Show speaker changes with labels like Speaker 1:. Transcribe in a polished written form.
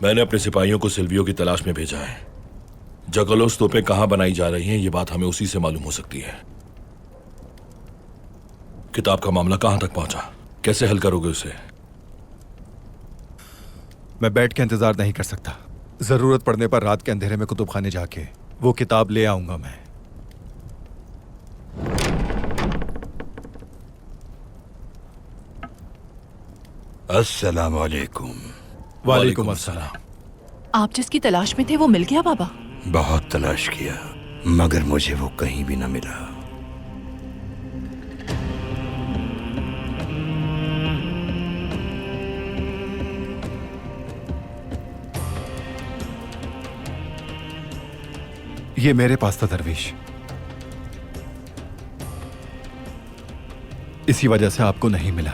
Speaker 1: मैंने अपने सिपाहियों को सिल्वियो की तलाश में भेजा है। जगलोस तोपें कहां बनाई जा रही हैं, ये बात हमें उसी से मालूम हो सकती है। किताब का मामला कहां तक पहुंचा? कैसे हल करोगे उसे?
Speaker 2: मैं बैठ के इंतजार नहीं कर सकता। जरूरत पड़ने पर रात के अंधेरे में कुतुबखाने जाके वो किताब ले आऊंगा मैं।
Speaker 3: अस्सलाम वालेकुम।
Speaker 2: वालेकुम अस्सलाम।
Speaker 4: आप जिसकी तलाश में थे वो मिल गया बाबा?
Speaker 3: बहुत तलाश किया मगर मुझे वो कहीं भी न मिला।
Speaker 2: ये मेरे पास था दरवेश, इसी वजह से आपको नहीं मिला।